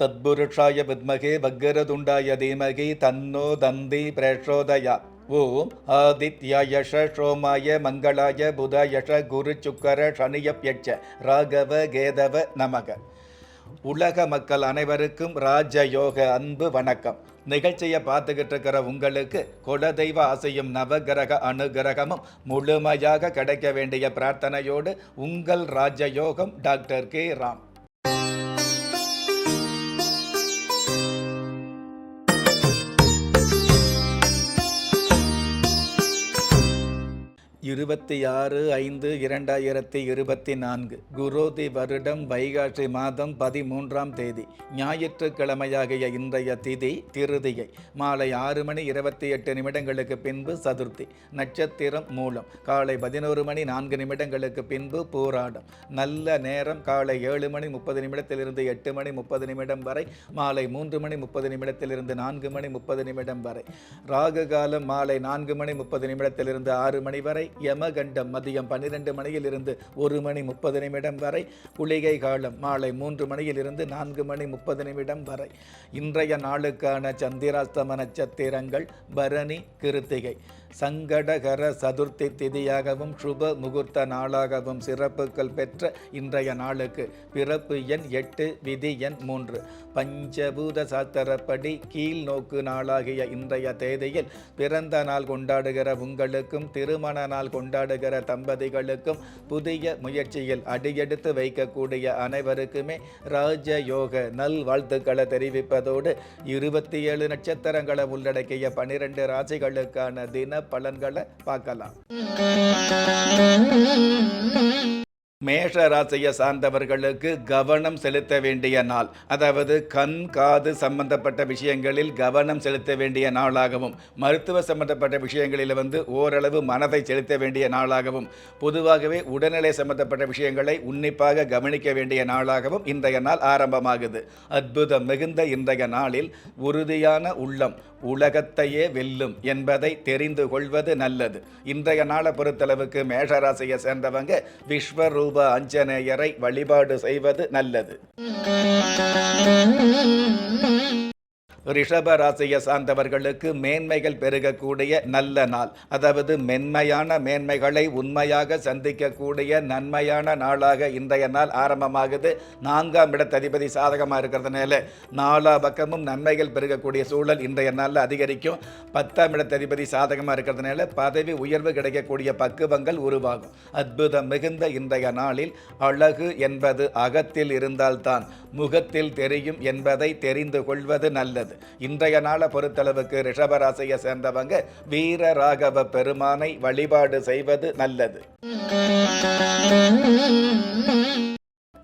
தத்புருஷாய வித்மகே வக்கரதுண்டாய தீமகி தன்னோ தந்தி பிரச்சோதயா. ஓம் ஆதித்யாயஷ சோமாய மங்களாய புதயஷ குரு சுக்கர சனியப்யட்ச ராகவ கேதவ நமக. உலக மக்கள் அனைவருக்கும் ராஜயோக அன்பு வணக்கம். நிகழ்ச்சியை பார்த்துக்கிட்டு இருக்கிற உங்களுக்கு குலதெய்வ ஆசையும் நவகிரக அனுகிரகமும் முழுமையாக கிடைக்க வேண்டிய பிரார்த்தனையோடு உங்கள் ராஜயோகம் டாக்டர் கே ராம். 26/5/2024 குரோதி வருடம் வைகாசி மாதம் 13ஆம் தேதி ஞாயிற்றுக்கிழமையாகிய இன்றைய திதி திருதியை. மாலை 6:28 பின்பு சதுர்த்தி. நட்சத்திரம் மூலம். காலை 11:04 பின்பு பூராடம். நல்ல நேரம் காலை 7:30 8:30 வரை. மாலை 3:30 4:30 வரை. ராகு காலம் மாலை 4:30 6 மணி வரை. யமகண்டம் மதியம் 12 மணியிலிருந்து 1:30 வரை. குளிகை காலம் மாலை 3 மணியிலிருந்து 4:30 வரை. இன்றைய நாளுக்கான சந்திராஸ்தம நட்சத்திரங்கள் பரணி கிருத்திகை. சங்கடகர சதுர்த்தி திதியாகவும் சுப முகூர்த்த நாளாகவும் சிறப்புகள் பெற்ற இன்றைய நாளுக்கு பிறப்பு எண் 8, விதி எண் 3. பஞ்சபூத சாஸ்திரப்படி கீழ் நோக்கு நாளாகிய இன்றைய தேதியில் பிறந்த நாள் கொண்டாடுகிற உங்களுக்கும் திருமண நாள் கொண்டாடுகிற தம்பதிகளுக்கும் புதிய முயற்சியில் அடியெடுத்து வைக்கக்கூடிய அனைவருக்குமே ராஜயோக நல் வாழ்த்துக்களை தெரிவிப்பதோடு 27 நட்சத்திரங்களை உள்ளடக்கிய 12 ராசிகளுக்கான தின பலன்களை பார்க்கலாம். மேஷ ராசியை சார்ந்தவர்களுக்கு கவனம் செலுத்த வேண்டிய நாள். அதாவது கண் காது சம்பந்தப்பட்ட விஷயங்களில் கவனம் செலுத்த வேண்டிய நாளாகவும், மருத்துவ சம்பந்தப்பட்ட விஷயங்களில் ஓரளவு மனதை செலுத்த வேண்டிய நாளாகவும், பொதுவாகவே உடல்நிலை சம்பந்தப்பட்ட விஷயங்களை உன்னிப்பாக கவனிக்க வேண்டிய நாளாகவும் இன்றைய நாள் ஆரம்பமாகுது. அற்புதம் மிகுந்த இன்றைய நாளில் உறுதியான உள்ளம் உலகத்தையே வெல்லும் என்பதை தெரிந்து கொள்வது நல்லது. இன்றைய நாளை பொறுத்தளவுக்கு மேஷராசியை சேர்ந்தவங்க விஸ்வரூப ஆஞ்சநேயரை வழிபாடு செய்வது நல்லது. ரிஷப ராசியை சார்ந்தவர்களுக்கு மேன்மைகள் பெருகக்கூடிய நல்ல நாள். அதாவது மென்மையான மேன்மைகளை உண்மையாக சந்திக்கக்கூடிய நன்மையான நாளாக இன்றைய நாள் ஆரம்பமாகுது. 4ஆம் இடத்ததிபதி சாதகமாக இருக்கிறதுனால 4 பக்கமும் நன்மைகள் பெருகக்கூடிய சூழல் இன்றைய நாளில் அதிகரிக்கும். 10ஆம் இடத்ததிபதி சாதகமாக இருக்கிறதுனால பதவி உயர்வு கிடைக்கக்கூடிய பக்குவங்கள் உருவாகும். அற்புதம் மிகுந்த இன்றைய நாளில் அழகு என்பது அகத்தில் இருந்தால்தான் முகத்தில் தெரியும் என்பதை தெரிந்து கொள்வது நல்லது. இன்றைய நாளை பொறுத்தளவுக்கு ரிஷபராசியை சேர்ந்தவங்க வீர ராகவ பெருமானை வழிபாடு செய்வது நல்லது.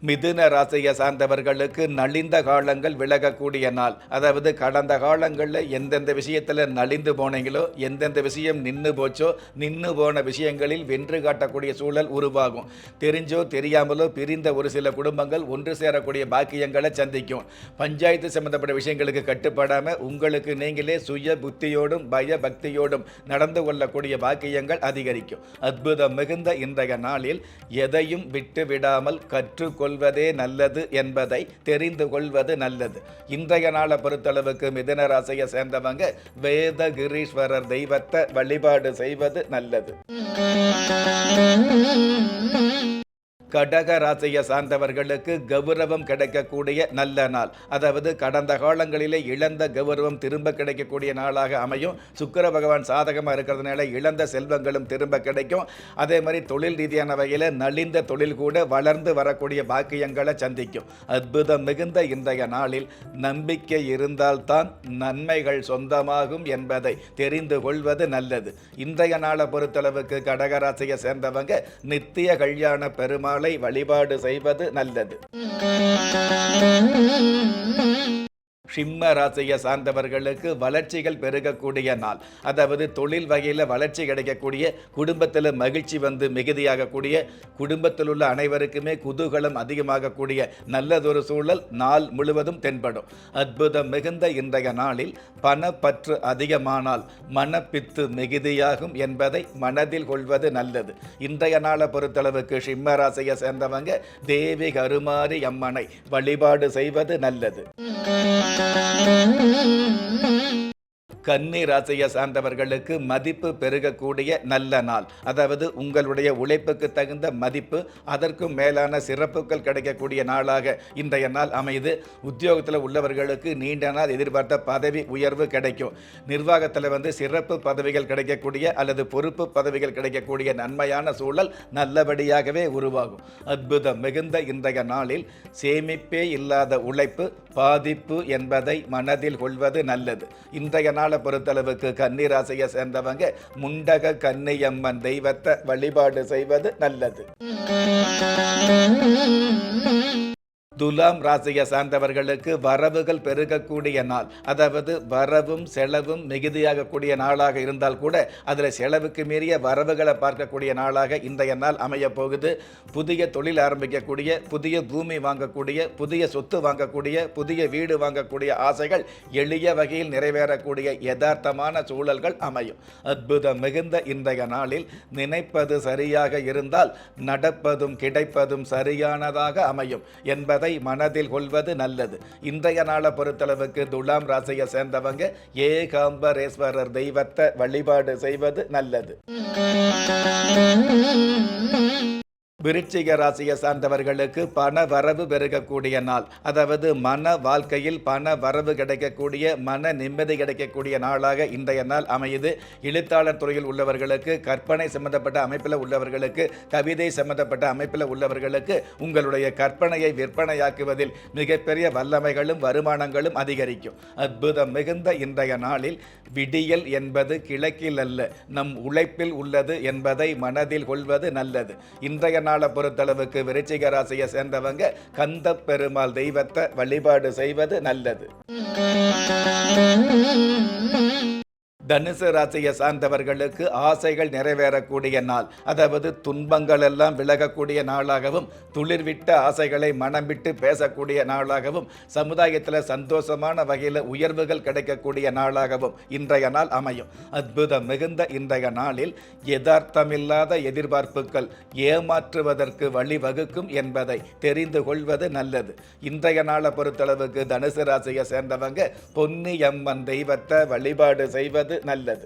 மிதுன ராசியை சார்ந்தவர்களுக்கு நலிந்த காலங்கள் விலகக்கூடிய நாள். அதாவது கடந்த காலங்களில் எந்தெந்த விஷயத்தில் நலிந்து போனீங்களோ, எந்தெந்த விஷயம் நின்று போச்சோ, நின்று போன விஷயங்களில் வென்று காட்டக்கூடிய சூழல் உருவாகும். தெரிஞ்சோ தெரியாமலோ பிரிந்த ஒரு சில குடும்பங்கள் ஒன்று சேரக்கூடிய பாக்கியங்களை சந்திக்கும். பஞ்சாயத்து சம்பந்தப்பட்ட விஷயங்களுக்கு கட்டுப்படாமல் உங்களுக்கு நீங்களே சுய புத்தியோடும் பய பக்தியோடும் நடந்து கொள்ளக்கூடிய பாக்கியங்கள் அதிகரிக்கும். அற்புதம் மிகுந்த இன்றைய நாளில் எதையும் விட்டு விடாமல் கற்றுக்கொள்வதே நல்லது என்பதை தெரிந்து கொள்வது நல்லது. இன்றைய நாளை பொறுத்தளவுக்கு மிதுன ராசியை சேர்ந்தவங்க வேதகிரீஸ்வரர் தெய்வத்தை வழிபாடு செய்வது நல்லது. கடக ராசியை சார்ந்தவர்களுக்கு கௌரவம் கிடைக்கக்கூடிய நல்ல நாள். அதாவது கடந்த காலங்களிலே இழந்த கௌரவம் திரும்ப கிடைக்கக்கூடிய நாளாக அமையும். சுக்கிர பகவான் சாதகமாக இருக்கிறதுனால இழந்த செல்வங்களும் திரும்ப கிடைக்கும். அதே மாதிரி தொழில் ரீதியான வகையில் நலிந்த தொழில் கூட வளர்ந்து வரக்கூடிய பாக்கியங்களை சந்திக்கும். அற்புதம் மிகுந்த இன்றைய நாளில் நம்பிக்கை இருந்தால்தான் நன்மைகள் சொந்தமாகும் என்பதை தெரிந்து கொள்வது நல்லது. இன்றைய நாளை பொறுத்தளவுக்கு கடகராசியை சேர்ந்தவங்க நித்திய கல்யாண பெருமாள் வழிபாடு செய்வது நல்லது. சிம்ம ராசியை சார்ந்தவர்களுக்கு வளர்ச்சிகள் பெருகக்கூடிய நாள். அதாவது தொழில் வகையில் வளர்ச்சி கிடைக்கக்கூடிய, குடும்பத்தில் மகிழ்ச்சி வந்து மிகுதியாகக்கூடிய, குடும்பத்தில் உள்ள அனைவருக்குமே குதூகலம் அதிகமாகக்கூடிய நல்லதொரு சூழல் நாள் முழுவதும் தென்படும். அற்புதம் மிகுந்த இன்றைய நாளில் பணப்பற்று அதிகமானால் மனப்பித்து மிகுதியாகும் என்பதை மனதில் கொள்வது நல்லது. இன்றைய நாளை பொறுத்தளவுக்கு சிம்ம ராசியை சேர்ந்தவங்க தேவி கருமாரி அம்மனை வழிபாடு செய்வது நல்லது. கன்னி ராசியை சார்ந்தவர்களுக்கு மதிப்பு பெருகக்கூடிய நல்ல நாள். அதாவது உங்களுடைய உழைப்புக்கு தகுந்த மதிப்பு, அதற்கும் மேலான சிறப்புகள் கிடைக்கக்கூடிய நாளாக இன்றைய நாள் அமைது. உத்தியோகத்தில் உள்ளவர்களுக்கு நீண்ட நாள் எதிர்பார்த்த பதவி உயர்வு கிடைக்கும். நிர்வாகத்தில் சிறப்பு பதவிகள் கிடைக்கக்கூடிய அல்லது பொறுப்பு பதவிகள் கிடைக்கக்கூடிய நன்மையான சூழல் நல்லபடியாகவே உருவாகும். அற்புதம் மிகுந்த இன்றைய நாளில் சேமிப்பே இல்லாத உழைப்பு பாதிப்பு என்பதை மனதில் கொள்வது நல்லது. இன்றைய நாளை பொறுத்தளவுக்கு கன்னிராசியை சேர்ந்தவங்க முண்டக கன்னியம்மன் தெய்வத்தை வழிபாடு செய்வது நல்லது. துலாம் ராசியை சார்ந்தவர்களுக்கு வரவுகள் பெருகக்கூடிய நாள். அதாவது வரவும் செலவும் மிகுதியாகக்கூடிய நாளாக இருந்தால் கூட அதில் செலவுக்கு மீறிய வரவுகளை பார்க்கக்கூடிய நாளாக இன்றைய நாள் அமைய போகுது. புதிய தொழில் ஆரம்பிக்கக்கூடிய, புதிய பூமி வாங்கக்கூடிய, புதிய சொத்து வாங்கக்கூடிய, புதிய வீடு வாங்கக்கூடிய ஆசைகள் எளிய வகையில் நிறைவேறக்கூடிய யதார்த்தமான சூழல்கள் அமையும். அற்புதம் மிகுந்த இன்றைய நாளில் நினைப்பது சரியாக இருந்தால் நடப்பதும் கிடைப்பதும் சரியானதாக அமையும் என்பதை மனதில் கொள்வது நல்லது. இன்றைய நாளை பொறுத்தளவுக்கு துலாம் ராசியை சேர்ந்தவங்க ஏகாம்பரேஸ்வரர் தெய்வத்தை வழிபாடு செய்வது நல்லது. விருச்சிக ராசியை சார்ந்தவர்களுக்கு பண வரவு பெருகக்கூடிய நாள். அதாவது மன வாழ்க்கையில் பண வரவு கிடைக்கக்கூடிய, மன நிம்மதி கிடைக்கக்கூடிய நாளாக இன்றைய நாள் அமையுது. எழுத்தாளர் துறையில் உள்ளவர்களுக்கு, கற்பனை சம்பந்தப்பட்ட அமைப்பில் உள்ளவர்களுக்கு, கவிதை சம்பந்தப்பட்ட அமைப்பில் உள்ளவர்களுக்கு உங்களுடைய கற்பனையை விற்பனையாக்குவதில் மிகப்பெரிய வல்லமைகளும் வருமானங்களும் அதிகரிக்கும். அற்புதம் மிகுந்த இன்றைய நாளில் விடியல் என்பது கிழக்கில் அல்ல, நம் உழைப்பில் உள்ளது என்பதை மனதில் கொள்வது நல்லது. இன்றைய நாளை பொறுத்தளவுக்கு விருச்சிக ராசியை சேர்ந்தவங்க கந்த பெருமாள் தெய்வத்தை வழிபாடு செய்வது நல்லது. தனுசு ராசியை சார்ந்தவர்களுக்கு ஆசைகள் நிறைவேறக்கூடிய நாள். அதாவது துன்பங்கள் எல்லாம் விலகக்கூடிய நாளாகவும், துளிர்விட்ட ஆசைகளை மனம் விட்டு பேசக்கூடிய நாளாகவும், சமுதாயத்தில் சந்தோஷமான வகையில் உயர்வுகள் கிடைக்கக்கூடிய நாளாகவும் இன்றைய நாள் அமையும். அற்புதம் மிகுந்த இன்றைய நாளில் யதார்த்தமில்லாத எதிர்பார்ப்புகள் ஏமாற்றுவதற்கு வழிவகுக்கும் என்பதை தெரிந்து கொள்வது நல்லது. இன்றைய நாளை பொறுத்தளவுக்கு தனுசு ராசியை சேர்ந்தவங்க பொன்னியம்மன் தெய்வத்தை வழிபாடு செய்வது நல்லது.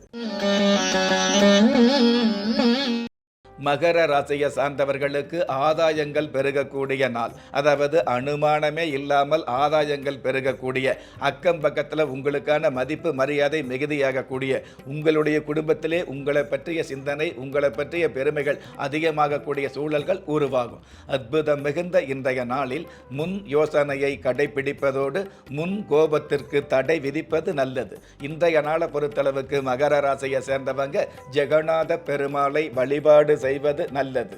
மகர ராசியை சார்ந்தவர்களுக்கு ஆதாயங்கள் பெருகக்கூடிய நாள். அதாவது அனுமானமே இல்லாமல் ஆதாயங்கள் பெருகக்கூடிய, அக்கம் பக்கத்தில் உங்களுக்கான மதிப்பு மரியாதை மிகுதியாகக்கூடிய, உங்களுடைய குடும்பத்திலே உங்களை பற்றிய சிந்தனை, உங்களை பற்றிய பெருமைகள் அதிகமாகக்கூடிய சூழல்கள் உருவாகும். அற்புதம் மிகுந்த இன்றைய நாளில் முன் யோசனையை கடைபிடிப்பதோடு முன் கோபத்திற்கு தடை விதிப்பது நல்லது. இன்றைய நாளை பொறுத்தளவுக்கு மகர ராசியை சேர்ந்தவங்க ஜெகநாத பெருமாளை வழிபாடு செய்வது நல்லது.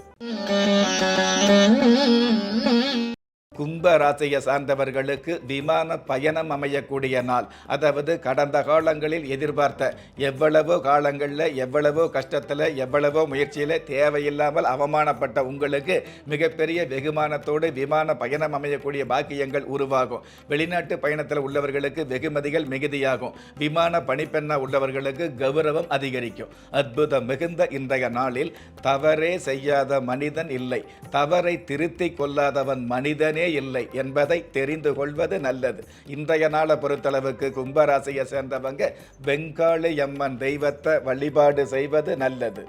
கும்ப ராசியை சார்ந்தவர்களுக்கு விமான பயணம் அமையக்கூடிய நாள். அதாவது கடந்த காலங்களில் எதிர்பார்த்த எவ்வளவோ காலங்களில் எவ்வளவோ கஷ்டத்தில் எவ்வளவோ முயற்சியில் தேவையில்லாமல் அவமானப்பட்ட உங்களுக்கு மிகப்பெரிய வெகுமானத்தோடு விமான பயணம் அமையக்கூடிய பாக்கியங்கள் உருவாகும். வெளிநாட்டு பயணத்தில் உள்ளவர்களுக்கு வெகுமதிகள் மிகுதியாகும். விமான பணிப்பெண்ணா உள்ளவர்களுக்கு கௌரவம் அதிகரிக்கும். அற்புதம் மிகுந்த இன்றைய நாளில் தவறே செய்யாத மனிதன் இல்லை, தவறை திருத்திக் கொள்ளாதவன் மனிதனே இல்லை என்பதை தெரிந்து கொள்வது நல்லது. இன்றைய நாளை பொறுத்தளவுக்கு கும்பராசியை சேர்ந்தவங்க வெங்காளி அம்மன் தெய்வத்தை வழிபாடு செய்வது நல்லது.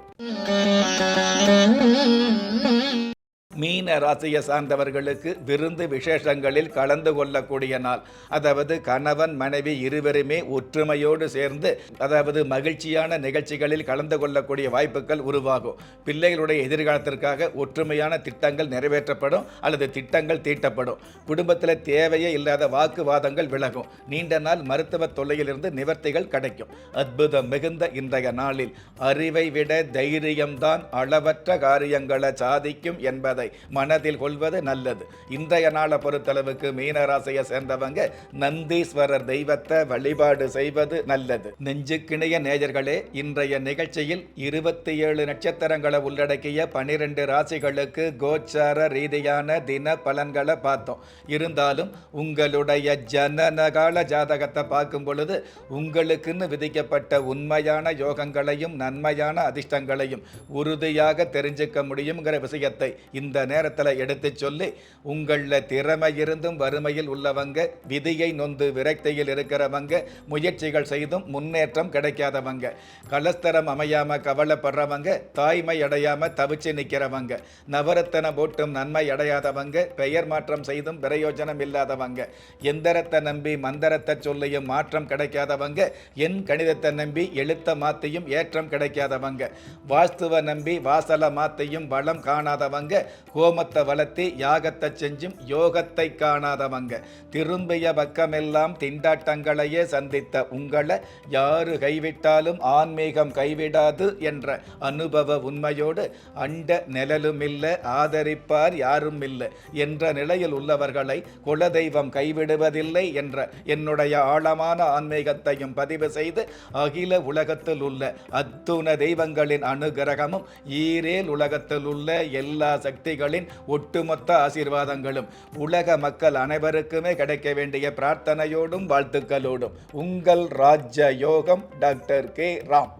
மீன ராசியை சார்ந்தவர்களுக்கு விருந்து விசேஷங்களில் கலந்து கொள்ளக்கூடிய நாள். அதாவது கணவன் மனைவி இருவருமே ஒற்றுமையோடு சேர்ந்து அதாவது மகிழ்ச்சியான நிகழ்ச்சிகளில் கலந்து கொள்ளக்கூடிய வாய்ப்புகள் உருவாகும். பிள்ளைகளுடைய எதிர்காலத்திற்காக ஒற்றுமையான திட்டங்கள் நிறைவேற்றப்படும் அல்லது திட்டங்கள் தீட்டப்படும். குடும்பத்தில் தேவையே இல்லாத வாக்குவாதங்கள் விலகும். நீண்ட நாள் மருத்துவ தொல்லையிலிருந்து நிவர்த்திகள் கிடைக்கும். அற்புதம் மிகுந்த இன்றைய நாளில் அறிவை விட தைரியம்தான் அளவற்ற காரியங்களை சாதிக்கும் என்பதை என்பதை மனதில் கொள்வது நல்லது. இன்றைய நாளை பொறுத்தளவுக்கு மீனராசியை சேர்ந்தவங்க நந்தீஸ்வரர் தெய்வத்தை வழிபாடு செய்வது நல்லது. நெஞ்சுக்கிணைய நேயர்களே, இன்றைய நிகழ்ச்சியில் 27 நட்சத்திரங்களை உள்ளடக்கிய 12 ராசிகளுக்கு கோச்சார ரீதியான தின பலன்களை பார்த்தோம். இருந்தாலும் உங்களுடைய ஜனனகால ஜாதகத்தை பார்க்கும் பொழுது உங்களுக்குன்னு விதிக்கப்பட்ட உண்மையான யோகங்களையும் நன்மையான அதிர்ஷ்டங்களையும் உறுதியாக தெரிஞ்சுக்க முடியுங்கிற விஷயத்தை இந்த நேரத்தில் எடுத்து சொல்லி, உங்களில் திறமை இருந்தும் வறுமையில் உள்ளவங்க, விதியை நொந்து விரக்தியில் இருக்கிறவங்க, முயற்சிகள் செய்தும் முன்னேற்றம் கிடைக்காதவங்க, கலஸ்தரம் அமையாம கவலைப்படுறவங்க, தாய்மை அடையாம தவிச்சு நிற்கிறவங்க, நவரத்தன போட்டும் நன்மை அடையாதவங்க, பெயர் மாற்றம் செய்தும் பிரயோஜனம் இல்லாதவங்க, எந்திரத்தை நம்பி மந்திரத்தை சொல்லியும் மாற்றம் கிடைக்காதவங்க, என் கணிதத்தை நம்பி எழுத்த மாத்தியும் ஏற்றம் கிடைக்காதவங்க, வாஸ்துவ நம்பி வாசல மாத்தியும் வளம் காணாதவங்க, கோமத்தை வளர்த்தி யாகத்தை செஞ்சும் யோகத்தை காணாதவங்க, திரும்பிய பக்கமெல்லாம் திண்டாட்டங்களையே சந்தித்த உங்களை யாரு கைவிட்டாலும் ஆன்மீகம் கைவிடாது என்ற அனுபவ உண்மையோடு அண்ட நிழலும் இல்லை, ஆதரிப்பார் யாரும் இல்லை என்ற நிலையில் உள்ளவர்களை குலதெய்வம் கைவிடுவதில்லை என்ற என்னுடைய ஆழமான ஆன்மீகத்தையும் பதிவு செய்து, அகில உலகத்தில் உள்ள அத்துண தெய்வங்களின் அனுகிரகமும் ஈரேல் உலகத்தில் உள்ள எல்லா சக்திகளின் ஒட்டுமொத்த ஆசீர்வாதங்களும் உலக மக்கள் அனைவருக்குமே கிடைக்க வேண்டிய பிரார்த்தனையோடும் வாழ்த்துக்களோடும் உங்கள் ராஜ்ய யோகம் டாக்டர் கே ராம்.